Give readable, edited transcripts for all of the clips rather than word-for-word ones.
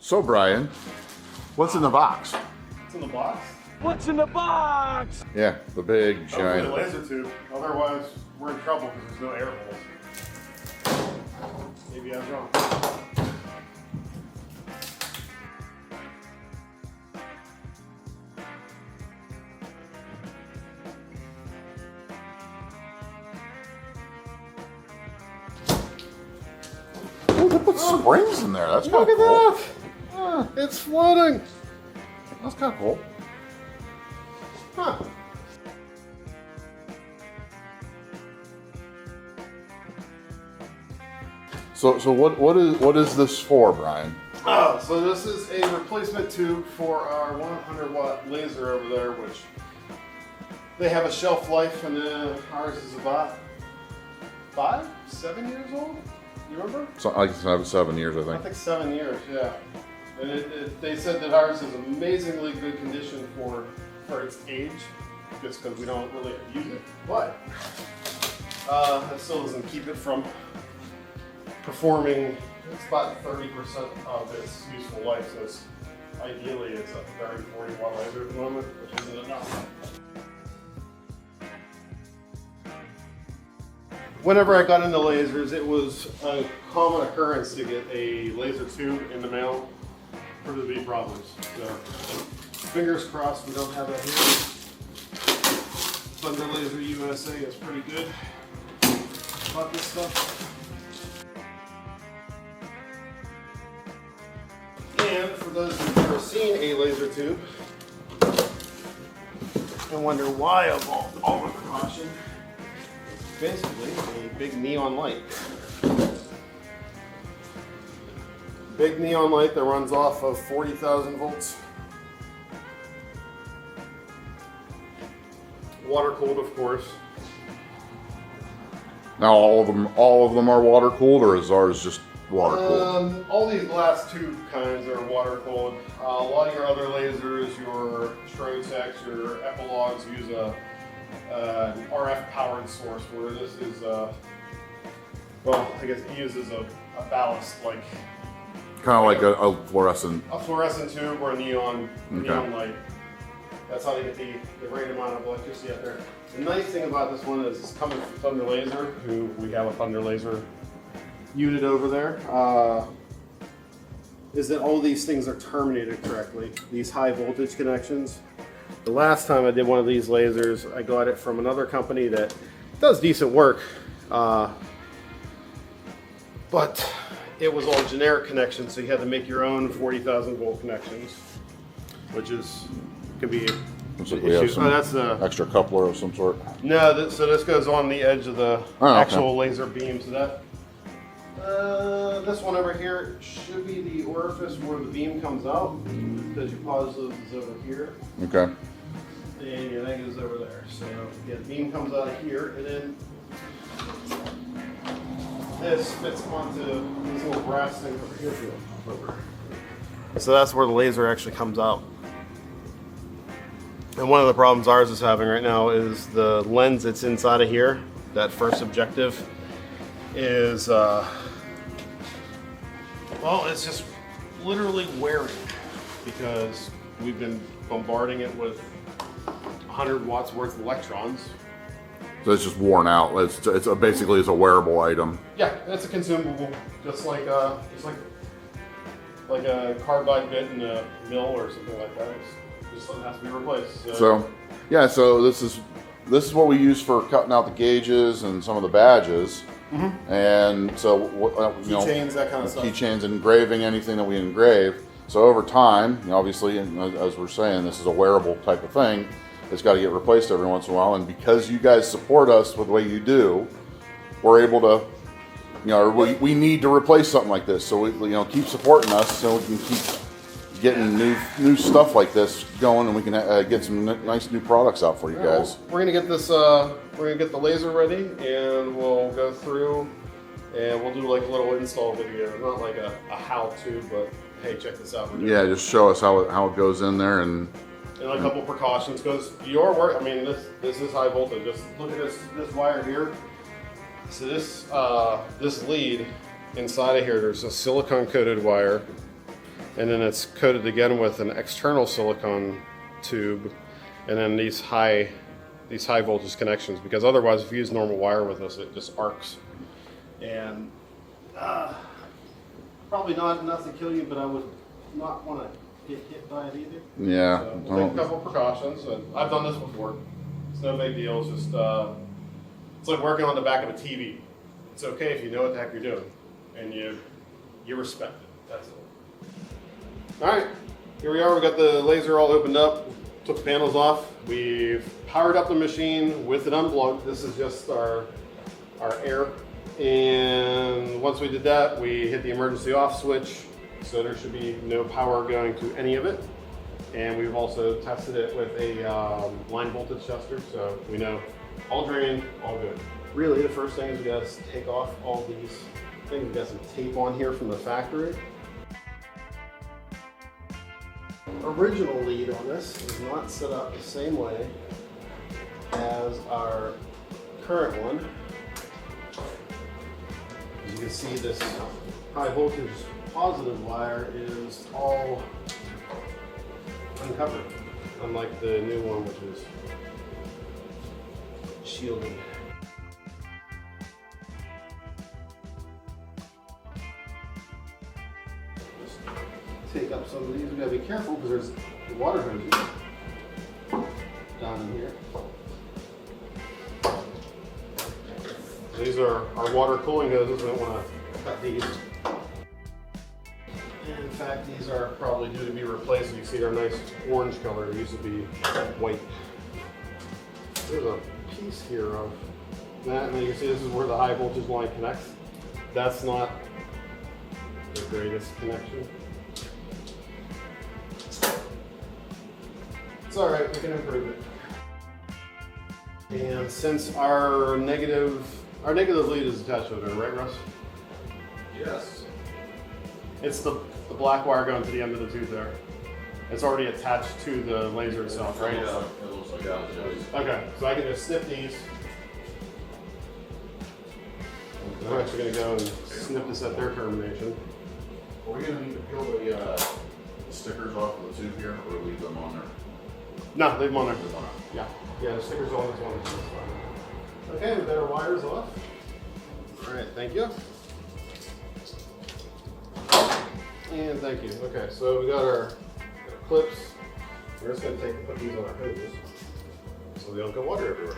So Brian, what's in the box? What's in the box? What's in the box? Yeah, the big giant. Hopefully a laser tube. Otherwise, we're in trouble because there's no air holes. Maybe I was wrong. Oh, they put springs in there. That's kind Look of at cool. that! It's floating! That's kind of cool. Huh. So what is this for, Brian? Oh, so this is a replacement tube for our 100-watt laser over there, which they have a shelf life, and then ours is about 7 years old. You remember? So like 7 years, I I think. think 7 years, yeah. And they said that ours is amazingly good condition for its age, just because we don't really use it. But that still doesn't keep it from performing. It's about 30% of its useful life, so ideally it's a 30-40-watt laser at the moment, which isn't enough. Whenever I got into lasers, it was a common occurrence to get a laser tube in the mail for the big problems. So, fingers crossed we don't have that here. Thunder Laser USA is pretty good about this stuff. And for those who've never seen a laser tube and wonder why of all the precaution, it's basically a big neon light. Big neon light that runs off of 40,000 volts. Water cooled, of course. Now all of them are water cooled, or is ours just water cooled? All these glass tube kinds are water cooled. A lot of your other lasers, your Shoutout, your epilogues use an RF powered source, where this is, well, I guess it uses a ballast, like Kind of like a fluorescent. a fluorescent tube or a neon light. That's how they get the right amount of electricity out there. The nice thing about this one is it's coming from Thunder Laser, who we have a Thunder Laser unit over there, is that all these things are terminated correctly. These high voltage connections. The last time I did one of these lasers, I got it from another company that does decent work, but it was all generic connections, so you had to make your own 40,000 volt connections, which could be Looks like we have some that's the extra coupler of some sort. no. So this goes on the edge of the actual laser beam. So that this one over here should be the orifice where the beam comes out, because your positive is over here. Okay. And your negative is over there. So yeah, the beam comes out of here, and then this fits onto these little brass things over here. So that's where the laser actually comes out. And one of the problems ours is having right now is the lens that's inside of here, that first objective, is, well, it's just literally wearing, because we've been bombarding it with 100 watts worth of electrons. So it's just worn out. It's basically a wearable item. Yeah, it's a consumable, just like a carbide bit in a mill or something like that. It's just something that has to be replaced. So yeah, so this is what we use for cutting out the gauges and some of the badges. Mm-hmm. And so keychains, that kind of stuff. Keychains, engraving, anything that we engrave. So over time, obviously, as we're saying, this is a wearable type of thing. It's got to get replaced every once in a while, and because you guys support us with the way you do, we're able to, we need to replace something like this. So we, keep supporting us, so we can keep getting new stuff like this going, and we can get some nice new products out for you guys. We're gonna get this. We're gonna get the laser ready, and we'll go through, and we'll do like a little install video, not like a how-to, but hey, check this out. Yeah, just show us how it goes in there, and a couple precautions, because your work. I mean, this is high voltage. Just look at this wire here. So this lead inside of here, there's a silicone coated wire and then it's coated again with an external silicone tube, and then these high voltage connections, because otherwise if you use normal wire with this, it just arcs. And probably not enough to kill you, but I would not want to get hit by it either. Yeah. So we'll take a couple precautions, and I've done this before. It's no big deal. It's just it's like working on the back of a TV. It's okay if you know what the heck you're doing, and you respect it. That's it. All right, here we are. We got the laser all opened up. Took the panels off. We've powered up the machine with it unplugged. This is just our air. And once we did that, we hit the emergency off switch. So there should be no power going to any of it. And we've also tested it with a line voltage tester, so we know all drained, all good. Really, the first thing is we got to take off all these things. We've got some tape on here from the factory. Original lead on this is not set up the same way as our current one. As you can see, this high voltage positive wire is all uncovered, unlike the new one, which is shielded. Just take up some of these. We gotta be careful because there's the water hoses down in here. These are our water cooling hoses. We don't want to cut these. And in fact, these are probably due to be replaced. You see our nice orange color. It used to be white. There's a piece here of that, and then you can see this is where the high voltage line connects. That's not the greatest connection. It's all right. We can improve it. And since our negative lead is attached to it, right, Russ? Yes. It's the black wire going to the end of the tube there. It's already attached to the laser itself, right? Yeah, it looks like that. Okay, so I can just snip these. I'm actually going to go and snip this at their termination. Are we going to need to peel the stickers off of the tube here, or leave them on there? No, leave them on there. Leave them on there. Yeah, the stickers on this one. Okay, we've got our wires off. All right, thank you. And thank you. Okay, so we got our clips. We're just going to put these on our hoses so they don't get water everywhere.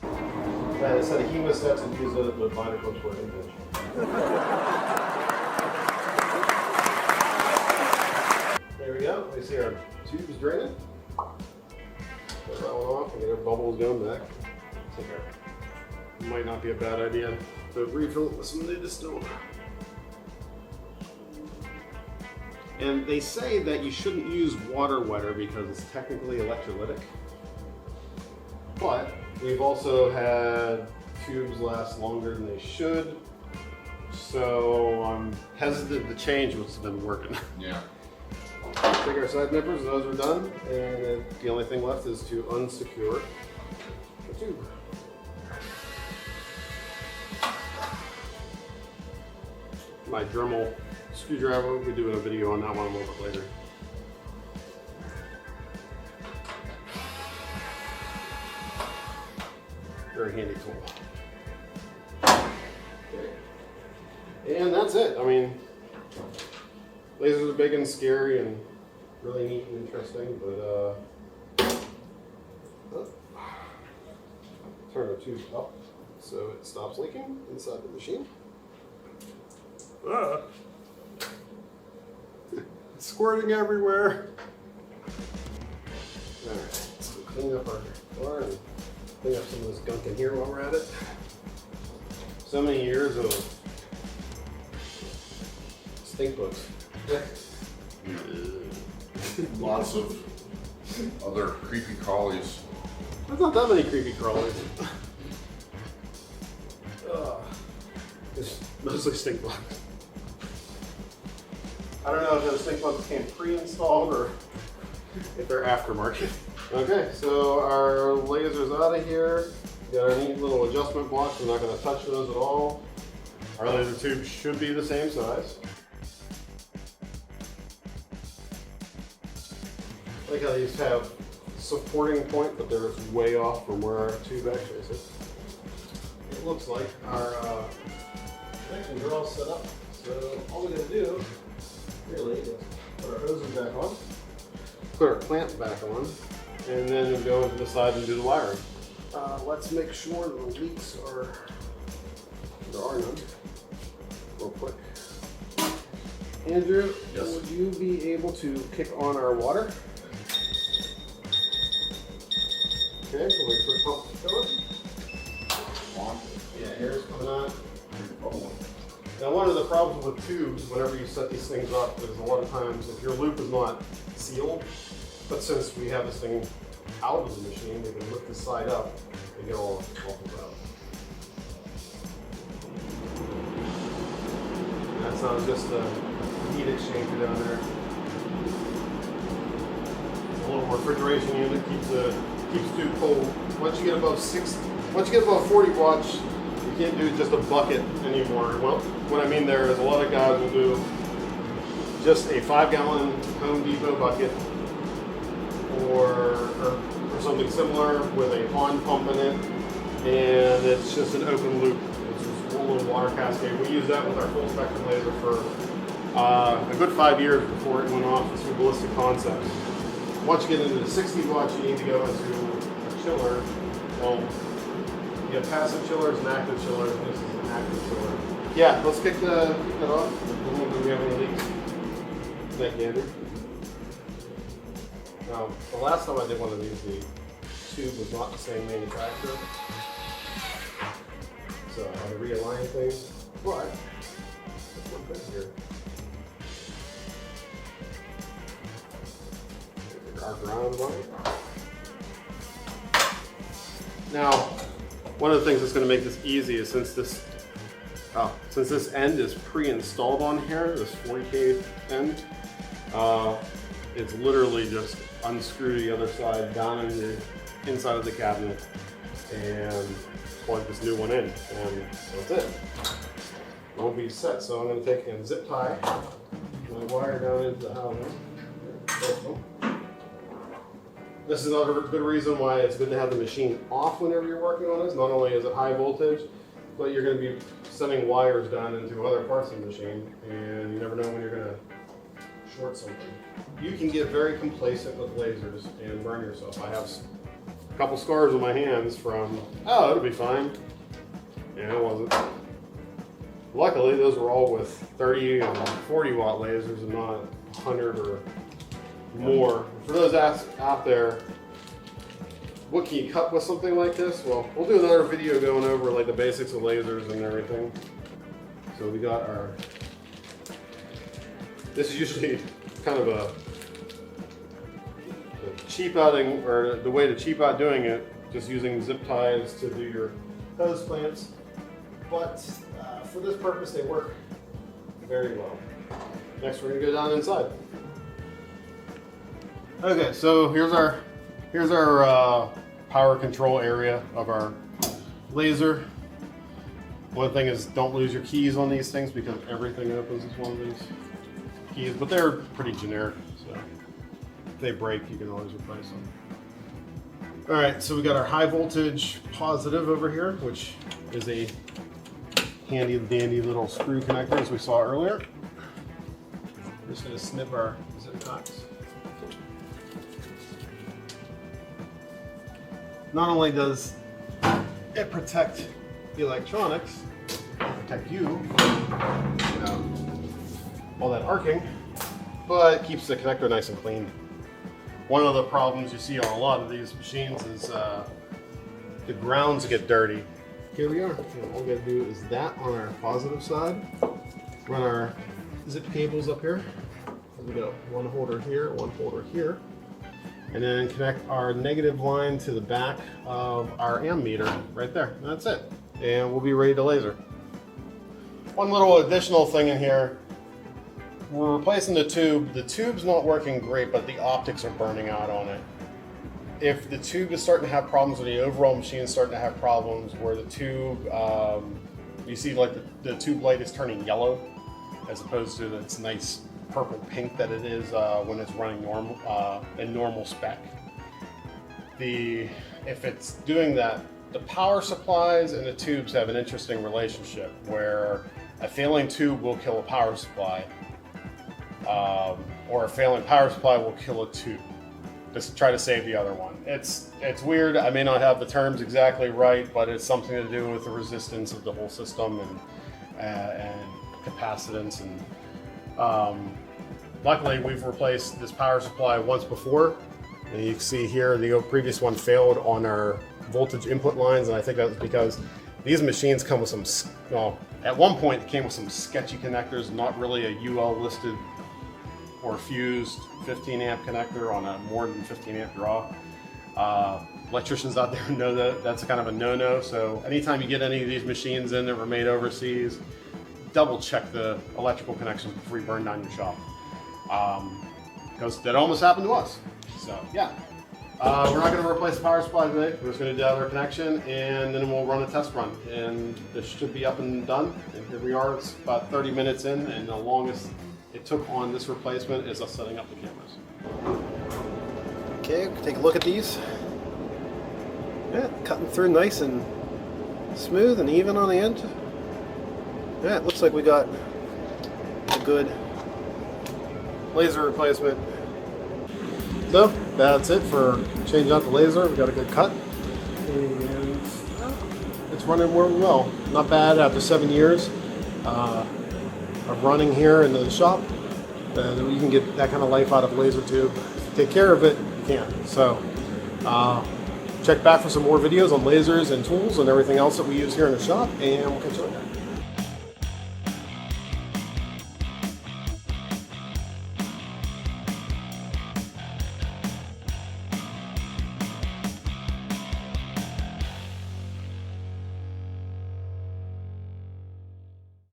And instead of hemostats, and use it with binder clips for an inch. There we go. We see our tubes draining. Put that one off and get our bubbles going back. Take our, might not be a bad idea to refill it with some new distilled. And they say that you shouldn't use water wetter because it's technically electrolytic. But we've also had tubes last longer than they should. So I'm hesitant to change what's been working. Yeah. Take our side nippers, those are done. And the only thing left is to unsecure the tube. My Dremel screwdriver, we'll be doing a video on that one a little bit later. Very handy tool. Okay. And that's it. I mean, lasers are big and scary and really neat and interesting, but turn the tube up so it stops leaking inside the machine. It's squirting everywhere. Alright, so clean up our floor and clean up some of this gunk in here while we're at it. So many years of stink bugs. Lots of other creepy crawlies. There's not that many creepy crawlies. It's mostly stink bugs. I don't know if those stink bugs came pre-installed or if they're aftermarket. Okay, so our laser's out of here. We got our neat little adjustment blocks. We're not going to touch those at all. Our laser tube should be the same size. like how these have supporting point, but they're way off from where our tube actually is. It looks like our connections are all set up. So all we gotta do really is put our hoses back on, put our clamp back on, and then we'll go into the side and do the wiring. Let's make sure the leaks are, there are none, real quick. Andrew, yes. Would you be able to kick on our water? Okay, so wait for the pump to fill it. On. Yeah, air's coming on. Now one of the problems with tubes, whenever you set these things up, is a lot of times if your loop is not sealed, but since we have this thing out of the machine, we can lift the side up and get all bubbles out. That's not just a heat exchanger down there. It's a little refrigeration unit, keeps tube cold. Once you get above 40 watts, you can't do just a bucket anymore. Well, what I mean there is a lot of guys will do just a 5-gallon Home Depot bucket or something similar with a pond pump in it, and it's just an open loop. It's just a little water cascade. We use that with our full spectrum laser for a good 5 years before it went off through Ballistic Concepts. Once you get into the 60 watts, you need to go into a chiller. Well, you have passive chillers and active chillers, and this is an active chiller. Yeah, let's kick that off. Do we have any leaks? Thank you, Andrew. The last time I did one of these, the tube was not the same manufacturer. So I had to realign things, but there's one thing here. Our ground line. Now, one of the things that's going to make this easy is since this end is pre-installed on here, this 40K end, it's literally just unscrew the other side down in the inside of the cabinet and plug this new one in, and that's it. We'll be set. So I'm going to take and zip tie my wire down into the housing. This is another good reason why it's good to have the machine off whenever you're working on this. Not only is it high voltage, but you're going to be sending wires down into other parts of the machine, and you never know when you're going to short something. You can get very complacent with lasers and burn yourself. I have a couple scars on my hands from, oh, it'll be fine. And it wasn't. Luckily, those were all with 30 and 40 watt lasers and not 100 or more. For those out there, what can you cut with something like this? Well, we'll do another video going over like the basics of lasers and everything. So we got our, this is usually kind of a cheap outing, or the way to cheap out doing it, just using zip ties to do your hose clamps. But for this purpose, they work very well. Next, we're gonna go down inside. Okay, so here's our power control area of our laser. One thing is, don't lose your keys on these things because everything opens with one of these keys, but they're pretty generic, so if they break, you can always replace them. All right, so we got our high voltage positive over here, which is a handy dandy little screw connector as we saw earlier. I'm just gonna snip our zip ties. Not only does it protect the electronics, protect you from all that arcing, but it keeps the connector nice and clean. One of the problems you see on a lot of these machines is the grounds get dirty. Here we are. All we gotta do is that on our positive side. Run our zip cables up here. We got one holder here, one holder here. And then connect our negative line to the back of our ammeter right there. And that's it. And we'll be ready to laser. One little additional thing in here. We're replacing the tube. The tube's not working great, but the optics are burning out on it. If the tube is starting to have problems, or the overall machine is starting to have problems where the tube, you see like the tube light is turning yellow as opposed to its nice purple pink that it is when it's running in normal spec. If it's doing that, the power supplies and the tubes have an interesting relationship where a failing tube will kill a power supply, or a failing power supply will kill a tube. Just try to save the other one. It's weird. I may not have the terms exactly right, but it's something to do with the resistance of the whole system and capacitance. And luckily, we've replaced this power supply once before. And you can see here the previous one failed on our voltage input lines, and I think that was because these machines come with some, well, at one point it came with some sketchy connectors, not really a UL listed or fused 15 amp connector on a more than 15 amp draw. Electricians out there know that that's kind of a no-no. So anytime you get any of these machines in that were made overseas, double check the electrical connections before you burn down your shop. Because that almost happened to us. So yeah, we're not going to replace the power supply today. We're just going to do the other connection, and then we'll run a test run. And this should be up and done. And here we are. It's about 30 minutes in, and the longest it took on this replacement is us setting up the cameras. Okay, take a look at these. Yeah, cutting through nice and smooth and even on the end. Yeah, it looks like we got a good laser replacement. So that's it for changing out the laser. We got a good cut, and it's running well. Not bad after 7 years of running here in the shop. You can get that kind of life out of a laser tube. If you take care of it, you can. So check back for some more videos on lasers and tools and everything else that we use here in the shop, and we'll catch you later.